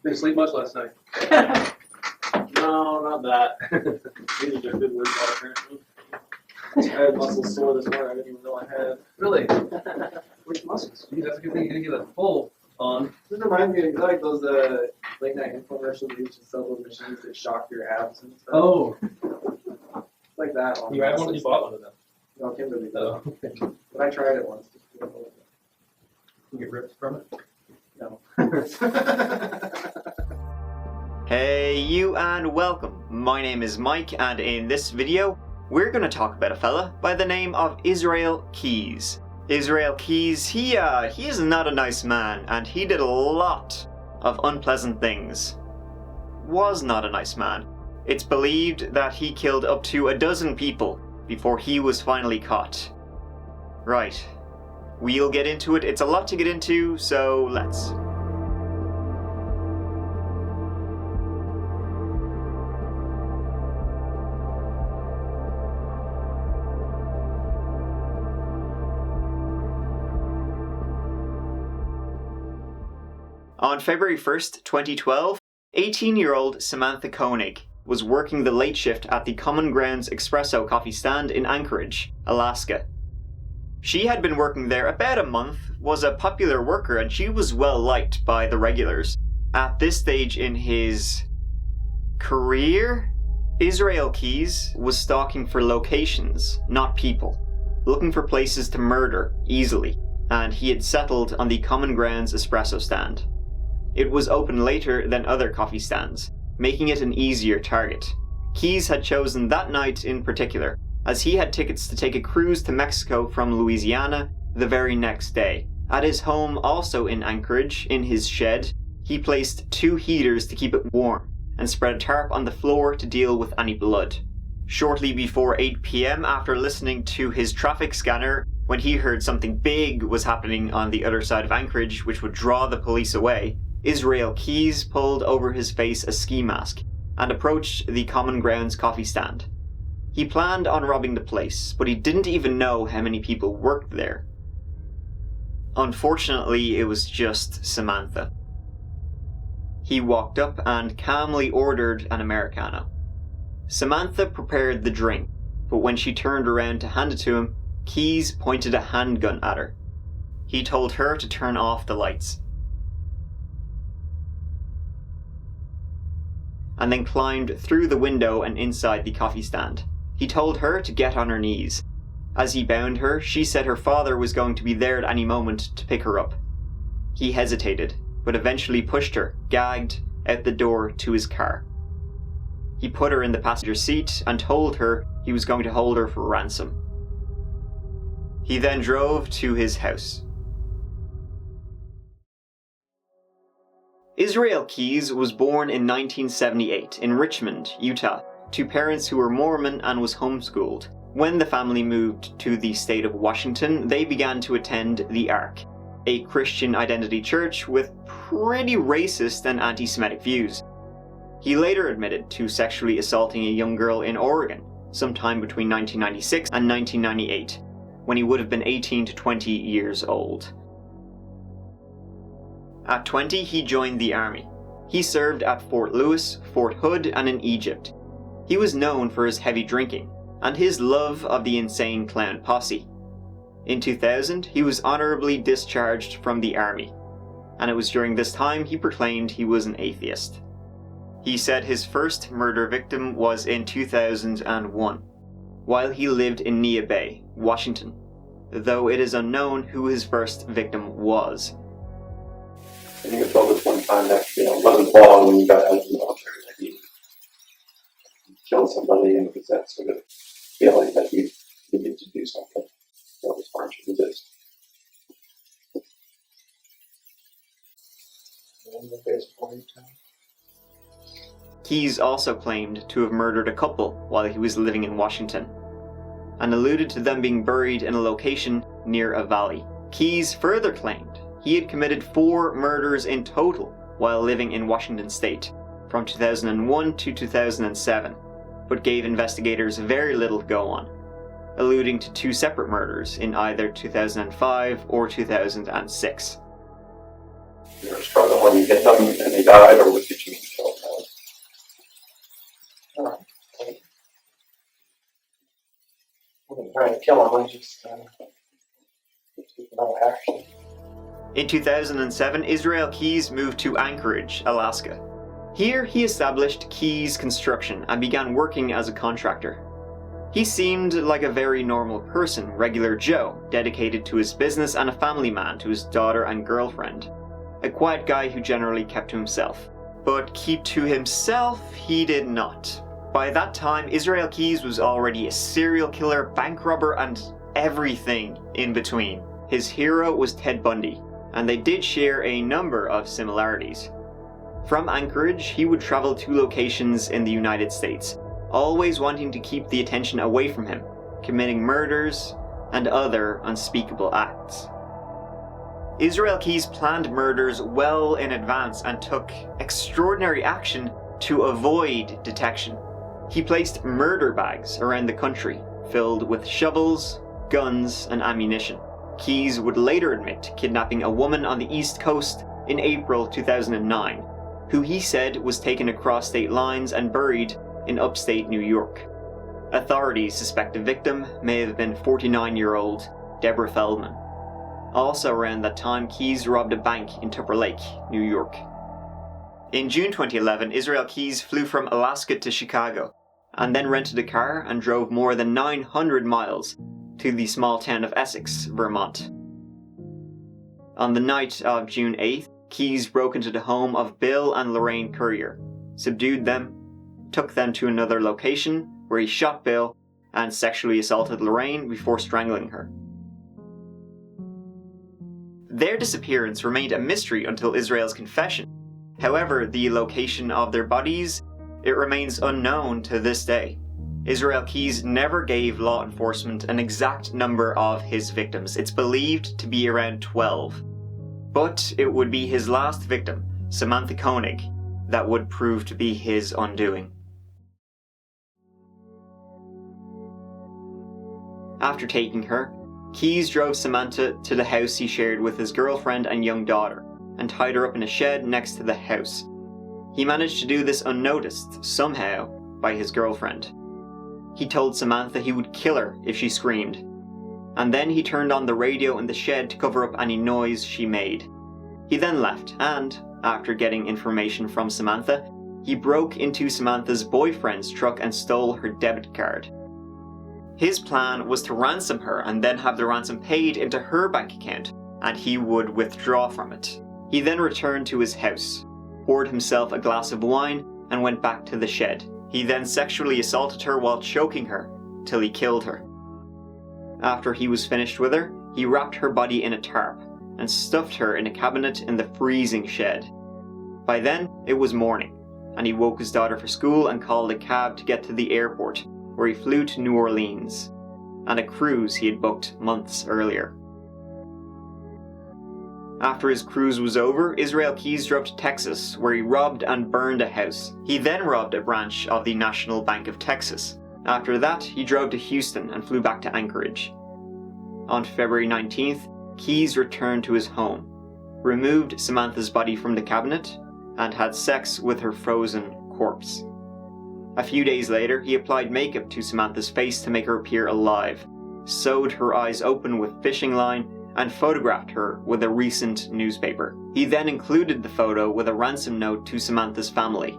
Didn't sleep much last night. No, not that. These are good workout apparently. I had muscles sore this morning. I didn't even know I had. Really? Which muscles? Gee, that's a good thing you didn't get a full on. This reminds me of like those late night infomercials that used to sell those machines that shock your abs and stuff. Oh. It's like that. You had one? You bought one of them? No, Kimberly did. Oh, okay. But I tried it once. You get ripped from it? No. Hey you and welcome. My name is Mike and in this video we're going to talk about a fella by the name of Israel Keyes. Israel Keyes, he is not a nice man and he did a lot of unpleasant things. Was not a nice man. It's believed that he killed up to 12 people before he was finally caught. Right. We'll get into it. It's a lot to get into, so let's. On February 1st, 2012, 18-year-old Samantha Koenig was working the late shift at the Common Grounds Espresso coffee stand in Anchorage, Alaska. She had been working there about a month, was a popular worker, and she was well liked by the regulars. At this stage in his career, Israel Keyes was stalking for locations, not people, looking for places to murder easily, and he had settled on the Common Grounds Espresso stand. It was open later than other coffee stands, making it an easier target. Keyes had chosen that night in particular, as he had tickets to take a cruise to Mexico from Louisiana the very next day. At his home, also in Anchorage, in his shed, he placed 2 heaters to keep it warm, and spread a tarp on the floor to deal with any blood. Shortly before 8 p.m, after listening to his traffic scanner, when he heard something big was happening on the other side of Anchorage which would draw the police away, Israel Keyes pulled over his face a ski mask and approached the Common Grounds coffee stand. He planned on robbing the place, but he didn't even know how many people worked there. Unfortunately, it was just Samantha. He walked up and calmly ordered an Americano. Samantha prepared the drink, but when she turned around to hand it to him, Keyes pointed a handgun at her. He told her to turn off the lights, and then climbed through the window and inside the coffee stand. He told her to get on her knees. As he bound her, she said her father was going to be there at any moment to pick her up. He hesitated, but eventually pushed her, gagged, out the door to his car. He put her in the passenger seat and told her he was going to hold her for ransom. He then drove to his house. Israel Keyes was born in 1978 in Richmond, Utah, to parents who were Mormon and was homeschooled. When the family moved to the state of Washington, they began to attend the Ark, a Christian identity church with pretty racist and anti-Semitic views. He later admitted to sexually assaulting a young girl in Oregon, sometime between 1996 and 1998, when he would have been 18 to 20 years old. At 20, he joined the army. He served at Fort Lewis, Fort Hood, and in Egypt. He was known for his heavy drinking and his love of the insane clown posse. In 2000, he was honorably discharged from the army, and it was during this time he proclaimed he was an atheist. He said his first murder victim was in 2001, while he lived in Nia Bay, Washington, though it is unknown who his first victim was. I think I told this one time that, it wasn't long when you got out of the military that you killed somebody, and it was that sort of feeling that you needed to do something that was hard to resist. Keyes also claimed to have murdered a couple while he was living in Washington, and alluded to them being buried in a location near a valley. Keyes further claimed he had committed 4 murders in total while living in Washington state, from 2001 to 2007, but gave investigators very little to go on, alluding to 2 separate murders in either 2005 or 2006. You were struggling when you hit them and they died, or was trying to kill him. He's just no action. In 2007, Israel Keyes moved to Anchorage, Alaska. Here, he established Keyes Construction and began working as a contractor. He seemed like a very normal person, regular Joe, dedicated to his business and a family man to his daughter and girlfriend. A quiet guy who generally kept to himself. But keep to himself, he did not. By that time, Israel Keyes was already a serial killer, bank robber, and everything in between. His hero was Ted Bundy, and they did share a number of similarities. From Anchorage, he would travel to locations in the United States, always wanting to keep the attention away from him, committing murders and other unspeakable acts. Israel Keyes planned murders well in advance and took extraordinary action to avoid detection. He placed murder bags around the country, filled with shovels, guns, and ammunition. Keyes would later admit to kidnapping a woman on the East Coast in April 2009, who he said was taken across state lines and buried in upstate New York. Authorities suspect the victim may have been 49-year-old Deborah Feldman. Also around that time, Keyes robbed a bank in Tupper Lake, New York. In June 2011, Israel Keyes flew from Alaska to Chicago, and then rented a car and drove more than 900 miles to the small town of Essex, Vermont. On the night of June 8th, Keyes broke into the home of Bill and Lorraine Currier, subdued them, took them to another location where he shot Bill and sexually assaulted Lorraine before strangling her. Their disappearance remained a mystery until Israel's confession. However, the location of their bodies, it remains unknown to this day. Israel Keyes never gave law enforcement an exact number of his victims. It's believed to be around 12. But it would be his last victim, Samantha Koenig, that would prove to be his undoing. After taking her, Keyes drove Samantha to the house he shared with his girlfriend and young daughter, and tied her up in a shed next to the house. He managed to do this unnoticed, somehow, by his girlfriend. He told Samantha he would kill her if she screamed, and then he turned on the radio in the shed to cover up any noise she made. He then left, and, after getting information from Samantha, he broke into Samantha's boyfriend's truck and stole her debit card. His plan was to ransom her and then have the ransom paid into her bank account, and he would withdraw from it. He then returned to his house, poured himself a glass of wine, and went back to the shed. He then sexually assaulted her while choking her, till he killed her. After he was finished with her, he wrapped her body in a tarp, and stuffed her in a cabinet in the freezing shed. By then, it was morning, and he woke his daughter for school and called a cab to get to the airport, where he flew to New Orleans, and a cruise he had booked months earlier. After his cruise was over, Israel Keyes drove to Texas, where he robbed and burned a house. He then robbed a branch of the National Bank of Texas. After that, he drove to Houston and flew back to Anchorage. On February 19th, Keyes returned to his home, removed Samantha's body from the cabinet, and had sex with her frozen corpse. A few days later, he applied makeup to Samantha's face to make her appear alive, sewed her eyes open with fishing line, and photographed her with a recent newspaper. He then included the photo with a ransom note to Samantha's family,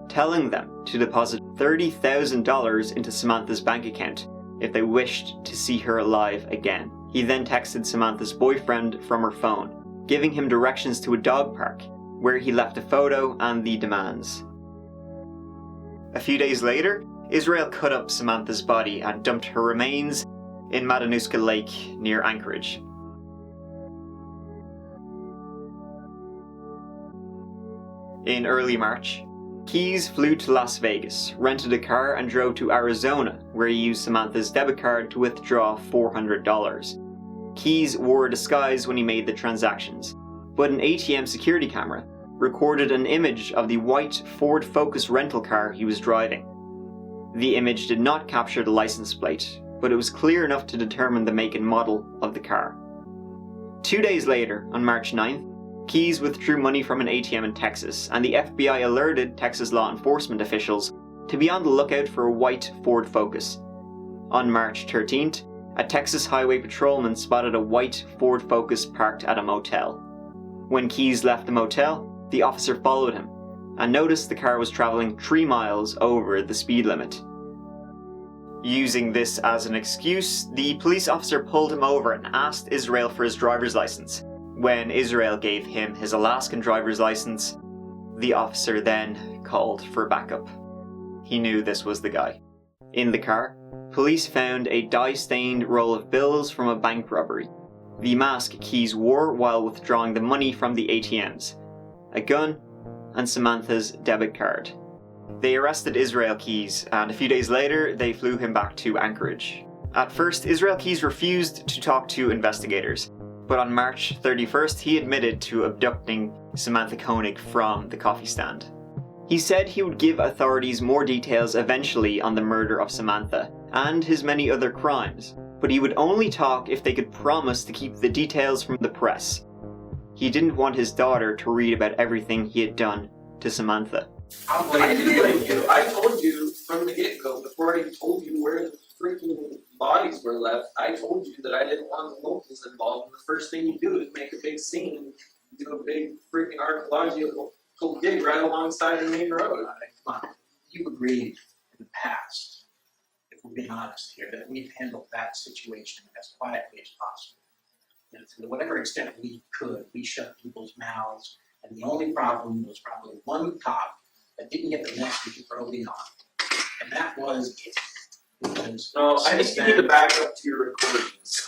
telling them to deposit $30,000 into Samantha's bank account if they wished to see her alive again. He then texted Samantha's boyfriend from her phone, giving him directions to a dog park, where he left a photo and the demands. A few days later, Israel cut up Samantha's body and dumped her remains in Matanuska Lake near Anchorage. In early March, Keyes flew to Las Vegas, rented a car, and drove to Arizona, where he used Samantha's debit card to withdraw $400. Keyes wore a disguise when he made the transactions, but an ATM security camera recorded an image of the white Ford Focus rental car he was driving. The image did not capture the license plate, but it was clear enough to determine the make and model of the car. 2 days later, on March 9th, Keyes withdrew money from an ATM in Texas, and the FBI alerted Texas law enforcement officials to be on the lookout for a white Ford Focus. On March 13th, a Texas highway patrolman spotted a white Ford Focus parked at a motel. When Keyes left the motel, the officer followed him and noticed the car was traveling 3 miles over the speed limit. Using this as an excuse, the police officer pulled him over and asked Israel for his driver's license. When Israel gave him his Alaskan driver's license, the officer then called for backup. He knew this was the guy. In the car, police found a dye-stained roll of bills from a bank robbery, the mask Keyes wore while withdrawing the money from the ATMs, a gun, and Samantha's debit card. They arrested Israel Keyes, and a few days later, they flew him back to Anchorage. At first, Israel Keyes refused to talk to investigators, but on March 31st, he admitted to abducting Samantha Koenig from the coffee stand. He said he would give authorities more details eventually on the murder of Samantha and his many other crimes, but he would only talk if they could promise to keep the details from the press. He didn't want his daughter to read about everything he had done to Samantha. I didn't blame you. I told you from the get-go, before I told you where the freaking bodies were left, I told you that I didn't want the locals involved. And the first thing you do is make a big scene, do a big freaking archaeological dig right alongside the main road. Come on, you agreed in the past, if we're being honest here, that we've handled that situation as quietly as possible. And to whatever extent we could, we shut people's mouths, and the only problem was probably one cop that didn't get the message early on. And that was it. Because No, I just need to back up to your recordings.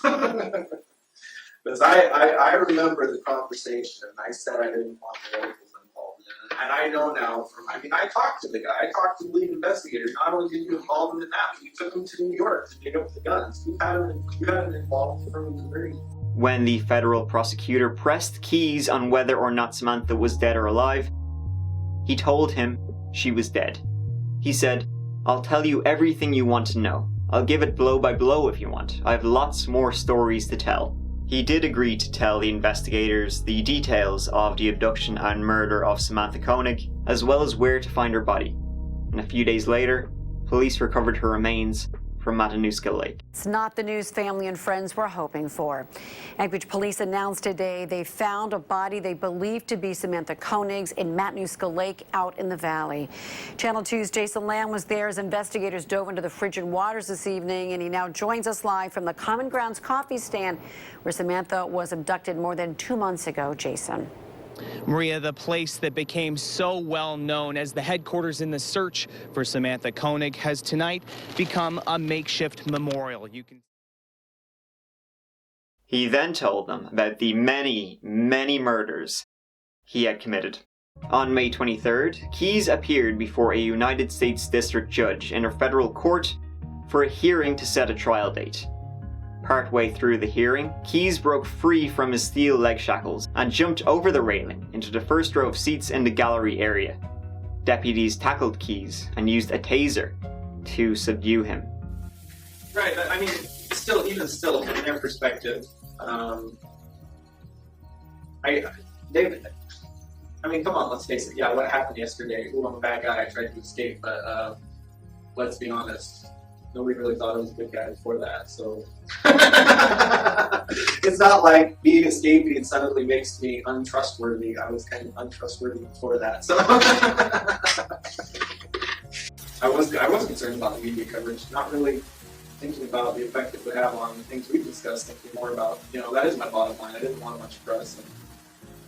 Because I remember the conversation, and I said I didn't want the locals involved in it. And I know now I talked to the guy, I talked to the lead investigators. Not only did you involve him in that, but you took him to New York to dig up the guns. You had him involved from the very. When the federal prosecutor pressed Keyes on whether or not Samantha was dead or alive, he told him she was dead. He said, "I'll tell you everything you want to know. I'll give it blow by blow if you want. I have lots more stories to tell." He did agree to tell the investigators the details of the abduction and murder of Samantha Koenig, as well as where to find her body. And a few days later, police recovered her remains from Matanuska Lake. It's not the news family and friends were hoping for. Anchorage police announced today they found a body they believe to be Samantha Koenig's in Matanuska Lake out in the valley. Channel 2's Jason Lamb was there as investigators dove into the frigid waters this evening, and he now joins us live from the Common Grounds coffee stand where Samantha was abducted more than 2 months ago. Jason. Maria, the place that became so well known as the headquarters in the search for Samantha Koenig has tonight become a makeshift memorial. He then told them about the many, many murders he had committed. On May 23rd, Keyes appeared before a United States District Judge in a federal court for a hearing to set a trial date. Partway through the hearing, Keyes broke free from his steel leg shackles and jumped over the railing into the first row of seats in the gallery area. Deputies tackled Keyes and used a taser to subdue him. Right, I mean, even still, from their perspective, come on, let's face it. Yeah, what happened yesterday? Ooh, I'm a bad guy. I tried to escape, but let's be honest. Nobody really thought I was a good guy before that, so. It's not like being escaping suddenly makes me untrustworthy. I was kind of untrustworthy before that, so. I was concerned about the media coverage, not really thinking about the effect it would have on the things we've discussed, thinking more about, that is my bottom line. I didn't want a bunch of press, and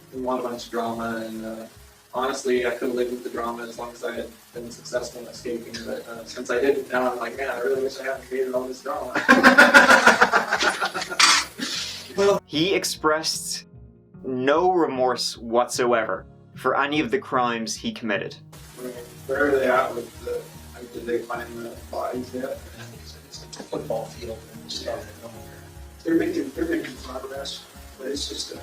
didn't want a bunch of drama, and honestly, I could have lived with the drama as long as I had been successful in escaping, but since I didn't, now I'm like, man, I really wish I hadn't created all this drama. Well, he expressed no remorse whatsoever for any of the crimes he committed. Where are they at with did they find the bodies yet? I think it's a football field and stuff. They're making progress, but it's just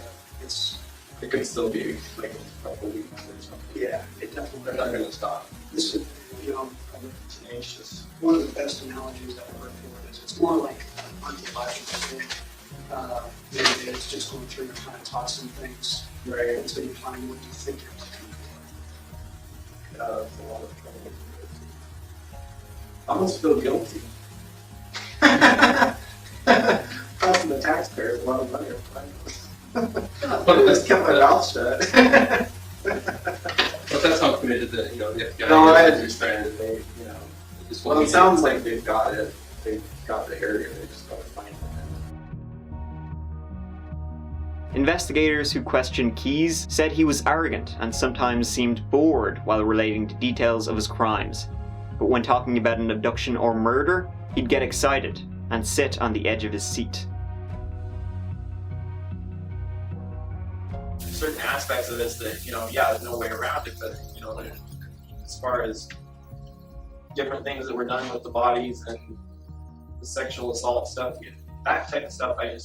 It could still be like a couple weeks or something. yeah, it definitely. They're not going to stop. This is, tenacious. One of the best analogies I've ever heard for it is it's more like archaeological thing. Maybe it's just going through and kind of tossing things Right. until you find what you think you're looking for. It's a lot of trouble. I almost feel guilty. taxpayers a lot of money. Just kept my mouth shut. But that's how committed the FBI No, I is. understand that they, Just well, it sounds like they've got it. They've got the area. They just got to find it. Investigators who questioned Keyes said he was arrogant and sometimes seemed bored while relating to details of his crimes. But when talking about an abduction or murder, he'd get excited and sit on the edge of his seat. Certain aspects of this that, there's no way around it, but, as far as different things that were done with the bodies and the sexual assault stuff, that type of stuff, I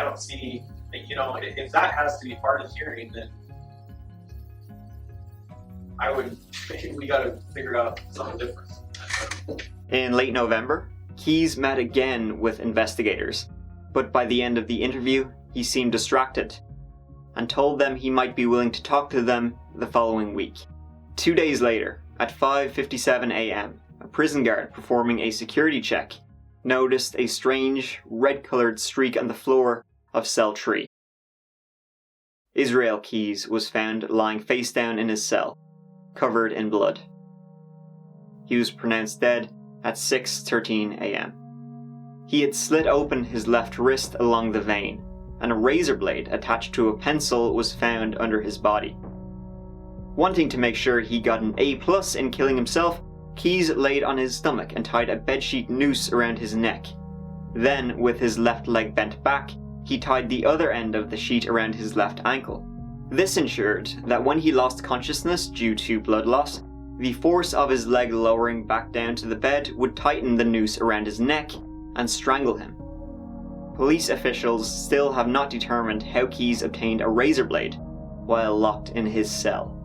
don't see, if that has to be part of the hearing, then we gotta figure out something different. In late November, Keyes met again with investigators, but by the end of the interview, he seemed distracted and told them he might be willing to talk to them the following week. 2 days later, at 5:57 a.m., a prison guard performing a security check noticed a strange red-colored streak on the floor of cell 3. Israel Keyes was found lying face down in his cell, covered in blood. He was pronounced dead at 6:13 a.m. He had slit open his left wrist along the vein, and a razor blade attached to a pencil was found under his body. Wanting to make sure he got an A+ in killing himself, Keyes laid on his stomach and tied a bedsheet noose around his neck. Then, with his left leg bent back, he tied the other end of the sheet around his left ankle. This ensured that when he lost consciousness due to blood loss, the force of his leg lowering back down to the bed would tighten the noose around his neck and strangle him. Police officials still have not determined how Keyes obtained a razor blade while locked in his cell.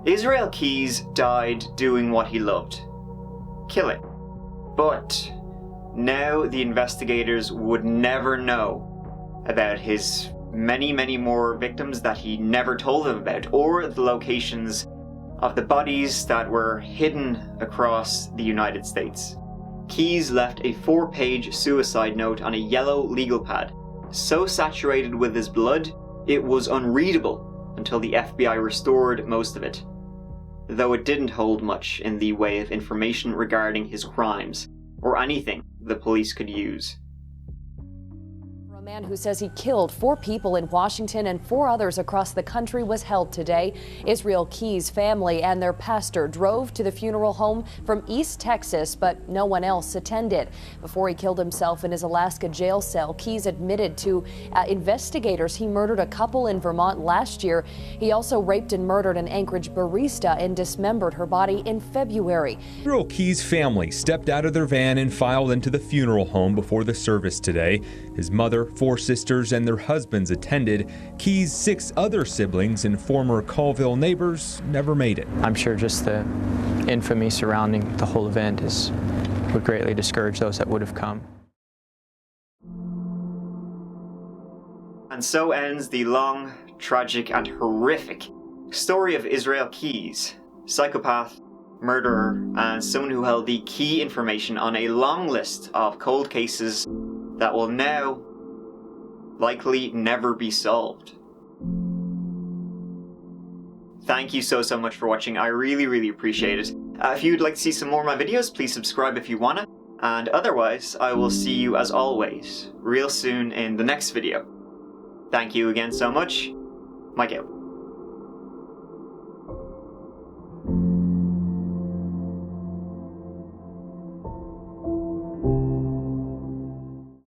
Israel Keyes died doing what he loved, killing. But now the investigators would never know about his many more victims that he never told them about, or the locations of the bodies that were hidden across the United States. Keyes left a 4-page suicide note on a yellow legal pad, so saturated with his blood it was unreadable until the FBI restored most of it, though it didn't hold much in the way of information regarding his crimes, or anything the police could use. A man who says he killed 4 people in Washington and 4 others across the country was held today. Israel Keyes' family and their pastor drove to the funeral home from East Texas, but no one else attended. Before he killed himself in his Alaska jail cell, Keyes admitted to investigators he murdered a couple in Vermont last year. He also raped and murdered an Anchorage barista and dismembered her body in February. Israel Keyes' family stepped out of their van and filed into the funeral home before the service today. His mother, 4 sisters, and their husbands attended. Keyes' 6 other siblings and former Colville neighbors never made it. I'm sure just the infamy surrounding the whole event would greatly discourage those that would have come. And so ends the long, tragic, and horrific story of Israel Keyes, psychopath, murderer, and someone who held the key information on a long list of cold cases that will now likely never be solved. Thank you so much for watching. I really appreciate it. If you'd like to see some more of my videos, please subscribe if you wanna. And otherwise, I will see you as always, real soon in the next video. Thank you again so much. Mike out.